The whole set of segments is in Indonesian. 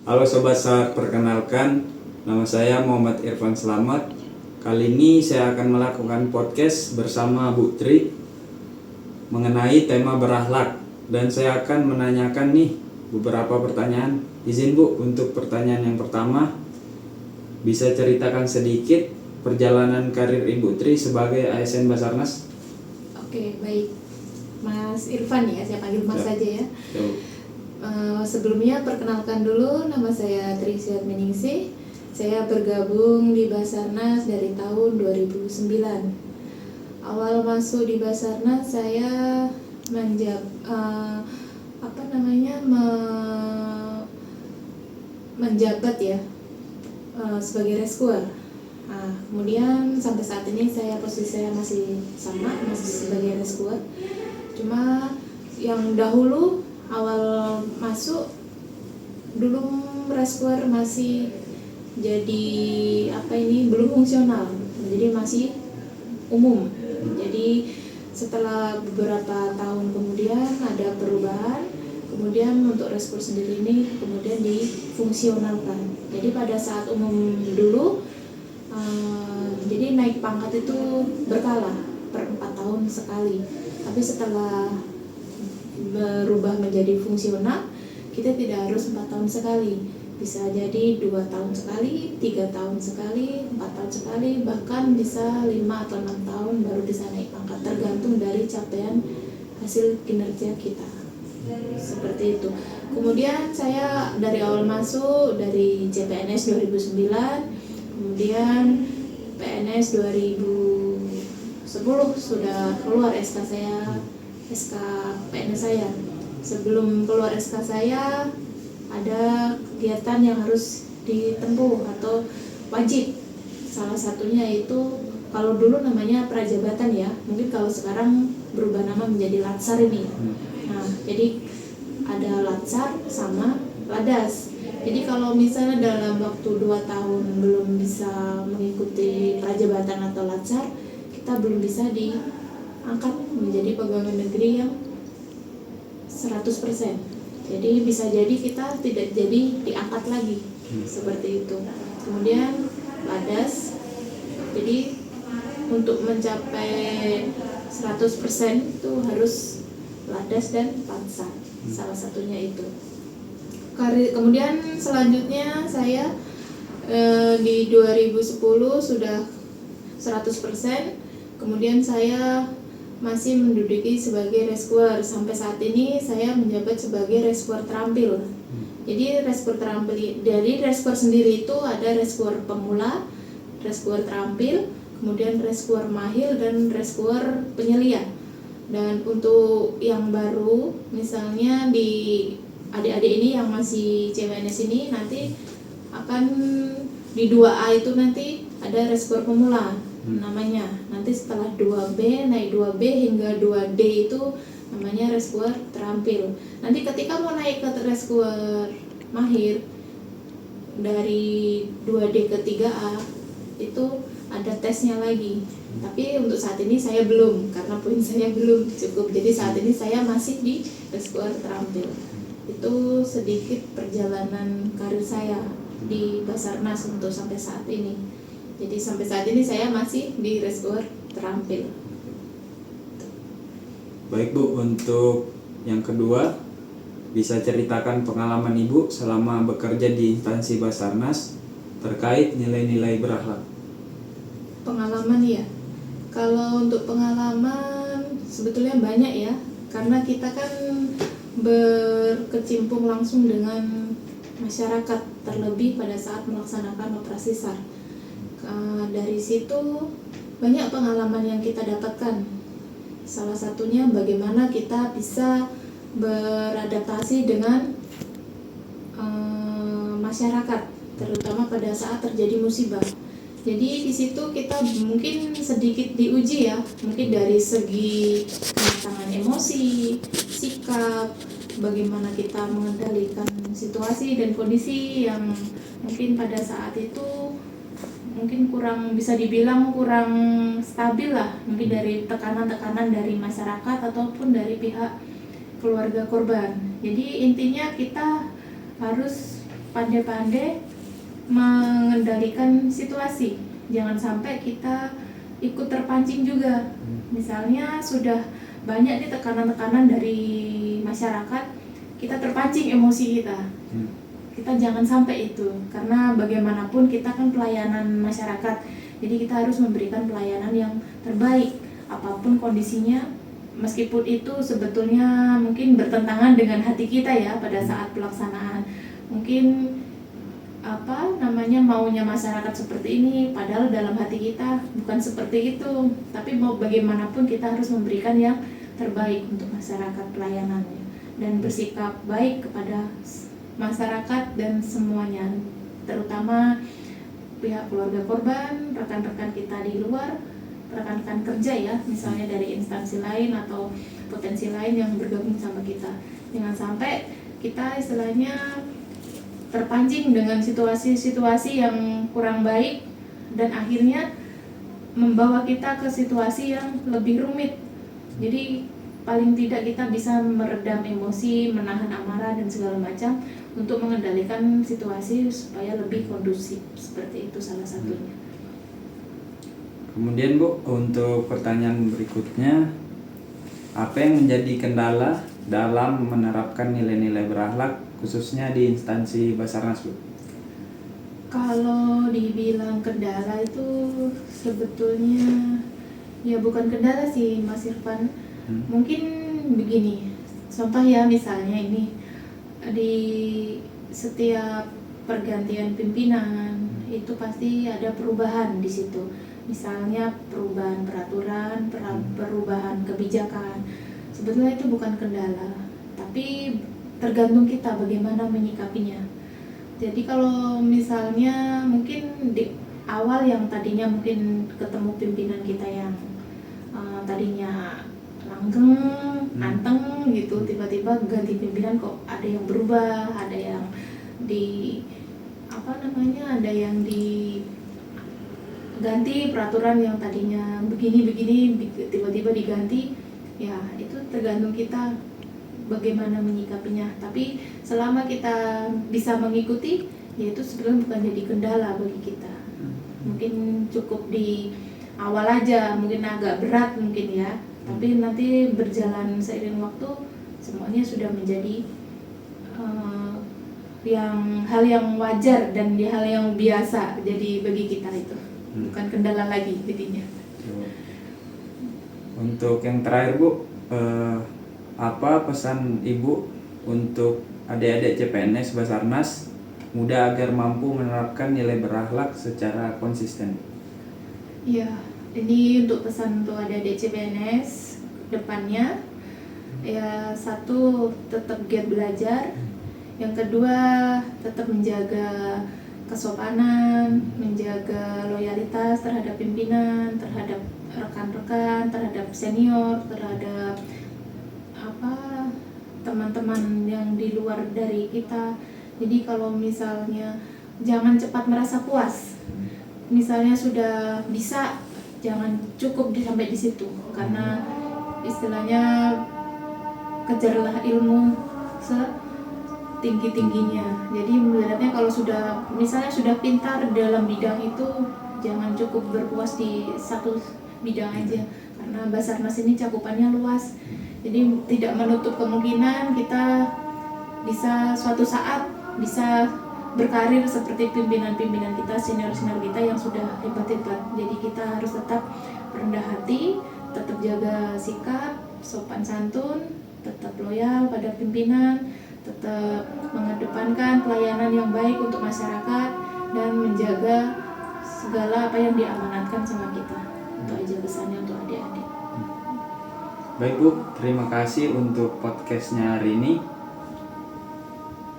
Halo Sobat Saat, perkenalkan nama saya Muhammad Irfan Selamat. Kali ini saya akan melakukan podcast bersama Bu Tri mengenai tema berakhlak. Dan saya akan menanyakan nih beberapa pertanyaan. Izin Bu, untuk pertanyaan yang pertama, bisa ceritakan sedikit perjalanan karir Ibu Tri sebagai ASN Basarnas? Oke, baik. Mas Irfan ya, saya panggil Mas saja ya. Sebelumnya perkenalkan dulu, nama saya Trisia Meningsih. Saya bergabung di Basarnas dari tahun 2009. Awal masuk di Basarnas saya menjabat ya sebagai rescuer. Nah, kemudian sampai saat ini posisi saya masih sama, masih sebagai rescuer. Cuma yang dahulu awal masuk dulu rescuer masih jadi belum fungsional, jadi masih umum. Jadi setelah beberapa tahun kemudian ada perubahan, kemudian untuk rescuer sendiri ini kemudian difungsionalkan. Jadi pada saat umum dulu jadi naik pangkat itu berkala per 4 tahun sekali, tapi setelah berubah menjadi fungsional kita tidak harus 4 tahun sekali, bisa jadi 2 tahun sekali, 3 tahun sekali, 4 tahun sekali, bahkan bisa 5 atau 6 tahun baru bisa naik pangkat, tergantung dari capaian hasil kinerja kita. Seperti itu. Kemudian saya dari awal masuk dari CPNS 2009, kemudian PNS 2010 sudah keluar SK PNS saya. Sebelum keluar SK saya ada kegiatan yang harus ditempuh atau wajib. Salah satunya itu kalau dulu namanya prajabatan ya, mungkin kalau sekarang berubah nama menjadi latsar ini. Nah, jadi ada latsar sama ladas. Jadi kalau misalnya dalam waktu 2 tahun belum bisa mengikuti prajabatan atau latsar, kita belum bisa diangkat menjadi pegawai negeri yang 100%. Jadi bisa jadi kita tidak jadi diangkat lagi, seperti itu. Kemudian ladas, jadi untuk mencapai 100% itu harus ladas dan pansar, salah satunya itu. Kemudian selanjutnya saya di 2010 sudah 100%, kemudian saya masih menduduki sebagai rescuer. Sampai saat ini saya menjabat sebagai rescuer terampil. Jadi rescuer terampil, dari rescuer sendiri itu ada rescuer pemula, rescuer terampil, kemudian rescuer mahir dan rescuer penyelia. Dan untuk yang baru, misalnya di adik-adik ini yang masih CPNS ini nanti akan di 2A itu nanti ada rescuer pemula namanya. Nanti setelah 2B naik 2B hingga 2D itu namanya rescuer terampil. Nanti ketika mau naik ke rescuer mahir dari 2D ke 3A itu ada tesnya lagi. Tapi untuk saat ini saya belum, karena poin saya belum cukup. Jadi saat ini saya masih di rescuer terampil. Itu sedikit perjalanan karir saya di Basarnas untuk sampai saat ini. Jadi sampai saat ini saya masih di rescuer terampil. Baik Bu, untuk yang kedua, bisa ceritakan pengalaman Ibu selama bekerja di instansi Basarnas terkait nilai-nilai berakhlak. Pengalaman ya. Kalau untuk pengalaman sebetulnya banyak ya, karena kita kan berkecimpung langsung dengan masyarakat, terlebih pada saat melaksanakan operasi SAR. Dari situ banyak pengalaman yang kita dapatkan. Salah satunya bagaimana kita bisa beradaptasi dengan masyarakat, terutama pada saat terjadi musibah. Jadi di situ kita mungkin sedikit diuji ya, mungkin dari segi kematangan emosi, sikap, bagaimana kita mengendalikan situasi dan kondisi yang mungkin pada saat itu mungkin bisa dibilang kurang stabil lah, mungkin dari tekanan-tekanan dari masyarakat ataupun dari pihak keluarga korban. Jadi intinya kita harus pandai-pandai mengendalikan situasi. Jangan sampai kita ikut terpancing juga. Misalnya sudah banyak nih tekanan-tekanan dari masyarakat, kita terpancing emosi kita. Kita jangan sampai itu, karena bagaimanapun kita kan pelayanan masyarakat. Jadi kita harus memberikan pelayanan yang terbaik apapun kondisinya, meskipun itu sebetulnya mungkin bertentangan dengan hati kita ya pada saat pelaksanaan. Mungkin maunya masyarakat seperti ini, padahal dalam hati kita bukan seperti itu. Tapi mau bagaimanapun kita harus memberikan yang terbaik untuk masyarakat pelayanannya dan bersikap baik kepada masyarakat dan semuanya, terutama pihak keluarga korban, rekan-rekan kita di luar, rekan-rekan kerja ya, misalnya dari instansi lain atau potensi lain yang bergabung sama kita. Jangan sampai kita istilahnya terpancing dengan situasi-situasi yang kurang baik dan akhirnya membawa kita ke situasi yang lebih rumit. Jadi paling tidak kita bisa meredam emosi, menahan amarah dan segala macam untuk mengendalikan situasi supaya lebih kondusif. Seperti itu salah satunya. Kemudian Bu, untuk pertanyaan berikutnya, apa yang menjadi kendala dalam menerapkan nilai-nilai berakhlak khususnya di instansi Basarnas Bu? Kalau dibilang kendala itu sebetulnya ya bukan kendala sih Mas Irfan. Mungkin begini, contoh ya, misalnya ini di setiap pergantian pimpinan itu pasti ada perubahan di situ. Misalnya perubahan peraturan, perubahan kebijakan. Sebetulnya itu bukan kendala, tapi tergantung kita bagaimana menyikapinya. Jadi kalau misalnya mungkin di awal yang tadinya mungkin ketemu pimpinan kita yang tadinya langgeng, anteng gitu, tiba-tiba ganti pimpinan kok ada yang berubah, ada yang ada yang diganti peraturan yang tadinya begini tiba-tiba diganti. Ya itu tergantung kita bagaimana menyikapinya. Tapi selama kita bisa mengikuti, ya itu sebenarnya bukan jadi kendala bagi kita. Mungkin cukup di awal aja, mungkin agak berat mungkin ya. Tapi nanti berjalan seiring waktu semuanya sudah menjadi hal yang wajar dan hal yang biasa. Jadi bagi kita itu bukan kendala lagi jadinya. Untuk yang terakhir Bu, apa pesan Ibu untuk adik-adik CPNS Basarnas muda agar mampu menerapkan nilai berakhlak secara konsisten? Ya, ini untuk pesan untuk adik-adik CPNS depannya, ya satu, tetap giat belajar. Yang kedua, tetap menjaga kesopanan, menjaga loyalitas terhadap pimpinan, terhadap rekan-rekan, terhadap senior, terhadap teman-teman yang di luar dari kita. Jadi kalau misalnya jangan cepat merasa puas. Misalnya sudah bisa, jangan cukup sampai di situ, karena istilahnya kejarlah ilmu setinggi-tingginya. Jadi ibaratnya kalau misalnya sudah pintar dalam bidang itu, jangan cukup berpuas di satu bidang aja, karena Basarnas ini cakupannya luas. Jadi tidak menutup kemungkinan kita bisa suatu saat bisa berkarir seperti pimpinan-pimpinan kita, senior-senior kita yang sudah hebat-hebat. Jadi kita harus tetap rendah hati, tetap jaga sikap, sopan santun, tetap loyal pada pimpinan, tetap mengedepankan pelayanan yang baik untuk masyarakat, dan menjaga segala apa yang diamanatkan sama kita. Itu aja pesannya untuk adik-adik. Baik Bu, terima kasih untuk podcastnya hari ini.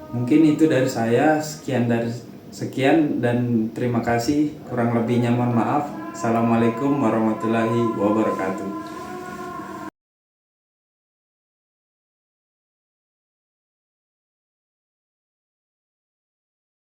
Mungkin itu dari saya, sekian dan terima kasih. Kurang lebihnya mohon maaf. Assalamualaikum warahmatullahi wabarakatuh.